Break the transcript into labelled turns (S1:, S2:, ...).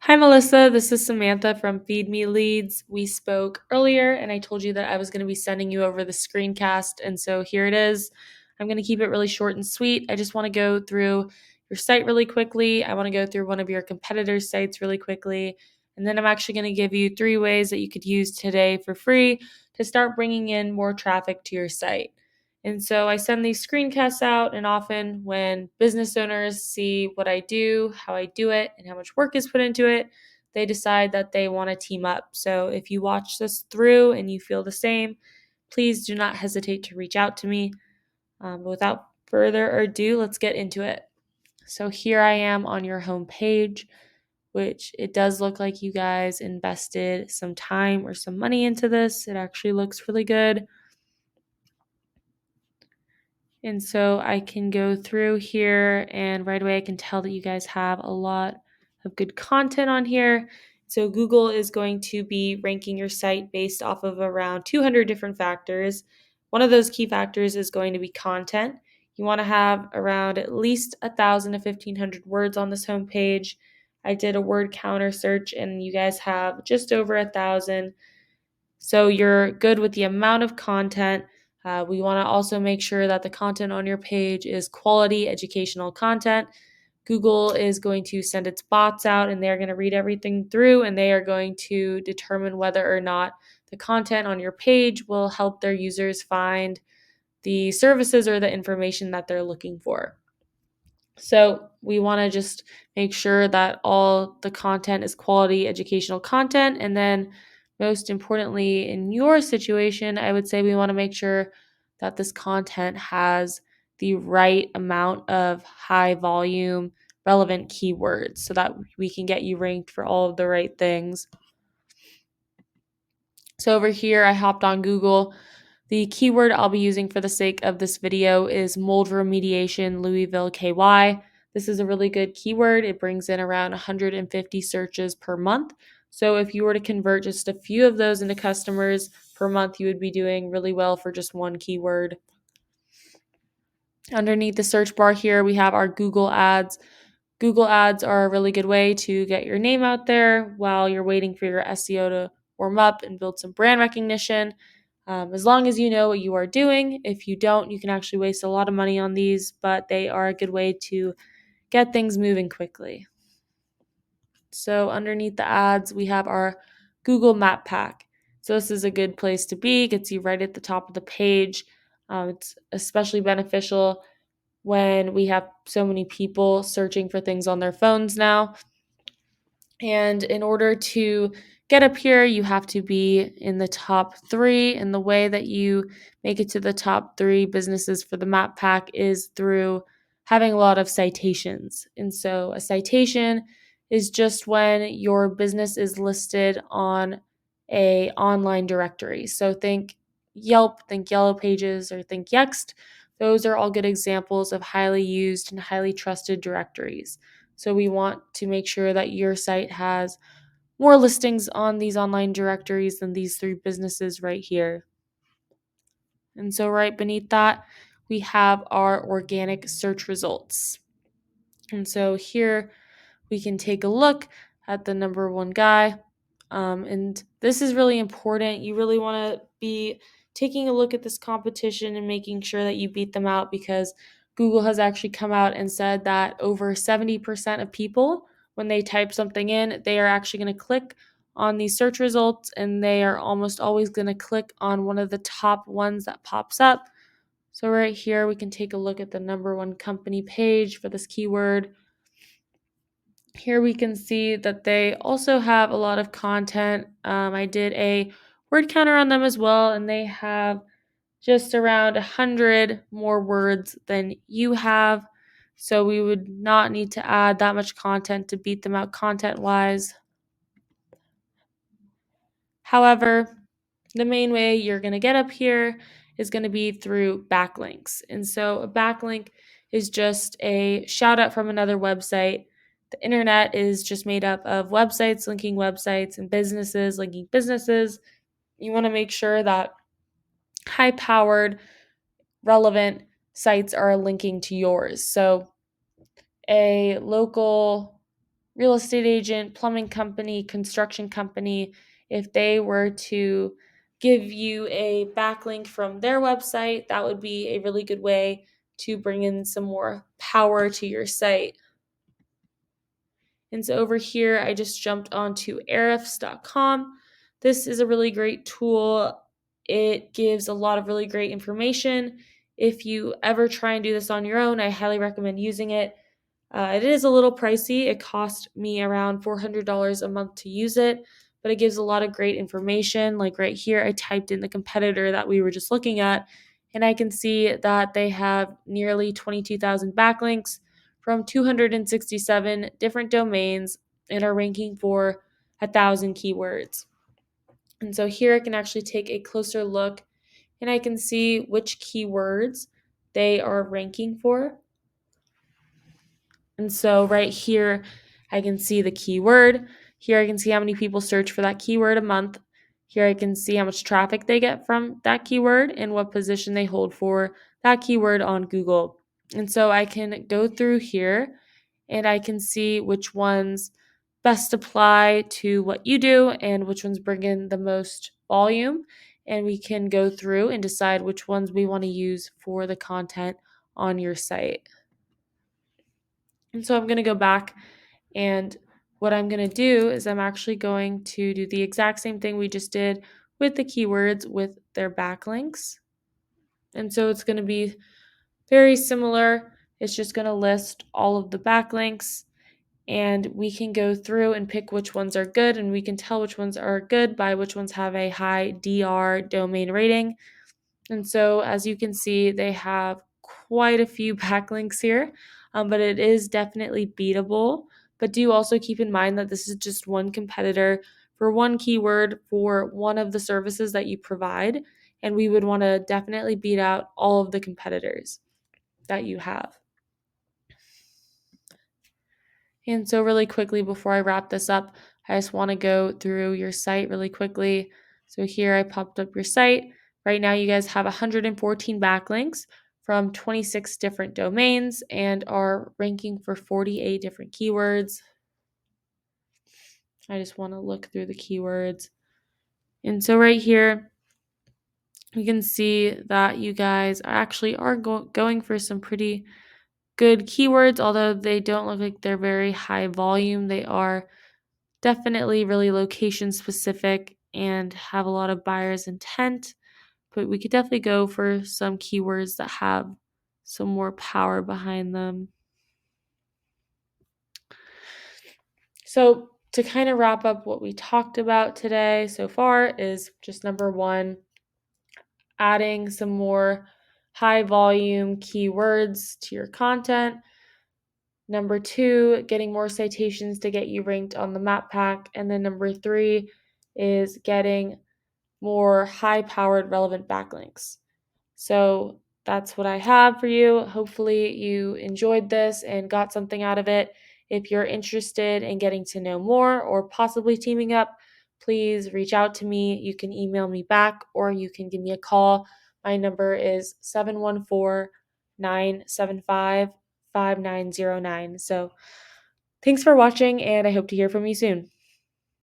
S1: Hi, Melissa. This is Samantha from Feed Me Leads. We spoke earlier, and I told you that I was going to be sending you over the screencast. And so here it is. I'm going to keep it really short and sweet. I just want to go through your site really quickly. I want to go through one of your competitors' sites really quickly. And then I'm actually going to give you 3 ways that you could use today for free to start bringing in more traffic to your site. And so I send these screencasts out, and often when business owners see what I do, how I do it, and how much work is put into it, they decide that they want to team up. So if you watch this through and you feel the same, please do not hesitate to reach out to me. But without further ado, let's get into it. So here I am on your home page, which it does look like you guys invested some time or some money into this. It actually looks really good. And so I can go through here and right away I can tell that you guys have a lot of good content on here. So Google is going to be ranking your site based off of around 200 different factors. One of those key factors is going to be content. You want to have around at least 1,000 to 1,500 words on this homepage. I did a word counter search and you guys have just over 1,000. So you're good with the amount of content. We want to also make sure that the content on your page is quality educational content. Google is going to send its bots out and they're going to read everything through and they are going to determine whether or not the content on your page will help their users find the services or the information that they're looking for. So we want to just make sure that all the content is quality educational content. And then, most importantly, in your situation, I would say we want to make sure that this content has the right amount of high volume, relevant keywords so that we can get you ranked for all of the right things. So over here, I hopped on Google. The keyword I'll be using for the sake of this video is mold remediation Louisville KY. This is a really good keyword. It brings in around 150 searches per month. So if you were to convert just a few of those into customers per month, you would be doing really well for just one keyword. Underneath the search bar here, we have our Google ads. Google ads are a really good way to get your name out there while you're waiting for your SEO to warm up and build some brand recognition. As long as you know what you are doing. If you don't, you can actually waste a lot of money on these, but they are a good way to get things moving quickly. So underneath the ads, we have our Google Map Pack. So this is a good place to be, gets you right at the top of the page. It's especially beneficial when we have so many people searching for things on their phones now. And in order to get up here, you have to be in the top 3. And the way that you make it to the top 3 businesses for the map pack is through having a lot of citations. And so a citation is just when your business is listed on a online directory. So think Yelp, think Yellow Pages, or think Yext. Those are all good examples of highly used and highly trusted directories. So we want to make sure that your site has more listings on these online directories than these 3 businesses right here. And so right beneath that, we have our organic search results. And so here we can take a look at the number 1 guy. And this is really important. You really want to be taking a look at this competition and making sure that you beat them out, because Google has actually come out and said that over 70% of people, when they type something in, they are actually going to click on these search results and they are almost always going to click on one of the top ones that pops up. So right here, we can take a look at the number 1 company page for this keyword. Here we can see that they also have a lot of content. I did a word counter on them as well, and they have just around 100 more words than you have. So we would not need to add that much content to beat them out content-wise. However, the main way you're going to get up here is going to be through backlinks. And so a backlink is just a shout out from another website. The internet is just made up of websites linking websites and businesses linking businesses. You want to make sure that high powered, relevant sites are linking to yours. So a local real estate agent, plumbing company, construction company, if they were to give you a backlink from their website, that would be a really good way to bring in some more power to your site. And so over here, I just jumped onto ahrefs.com. This is a really great tool. It gives a lot of really great information. If you ever try and do this on your own, I highly recommend using it. It is a little pricey. It cost me around $400 a month to use it, but it gives a lot of great information. Like right here, I typed in the competitor that we were just looking at, and I can see that they have nearly 22,000 backlinks from 267 different domains and are ranking for 1,000 keywords. And so here I can actually take a closer look and I can see which keywords they are ranking for. And so right here, I can see the keyword. Here I can see how many people search for that keyword a month. Here I can see how much traffic they get from that keyword and what position they hold for that keyword on Google. And so I can go through here and I can see which ones best apply to what you do and which ones bring in the most volume. And we can go through and decide which ones we want to use for the content on your site. And so I'm going to go back, and what I'm going to do is I'm actually going to do the exact same thing we just did with the keywords with their backlinks. And so it's going to be very similar. It's just going to list all of the backlinks, and we can go through and pick which ones are good, and we can tell which ones are good by which ones have a high DR domain rating. And so as you can see, they have quite a few backlinks here, but it is definitely beatable. But do also keep in mind that this is just one competitor for one keyword for one of the services that you provide. And we would want to definitely beat out all of the competitors that you have. And so really quickly before I wrap this up, I just want to go through your site really quickly. So here I popped up your site. Right now you guys have 114 backlinks from 26 different domains and are ranking for 48 different keywords. I just want to look through the keywords. And so right here, you can see that you guys actually are going for some pretty good keywords, although they don't look like they're very high volume. They are definitely really location specific and have a lot of buyer's intent, but we could definitely go for some keywords that have some more power behind them. So to kind of wrap up what we talked about today so far is just number one, adding some more high volume keywords to your content. Number two, getting more citations to get you ranked on the map pack. And then number three is getting more high-powered relevant backlinks. So that's what I have for you. Hopefully you enjoyed this and got something out of it. If you're interested in getting to know more or possibly teaming up, please reach out to me. You can email me back or you can give me a call. My number is 714-975-5909. So thanks for watching, and I hope to hear from you soon.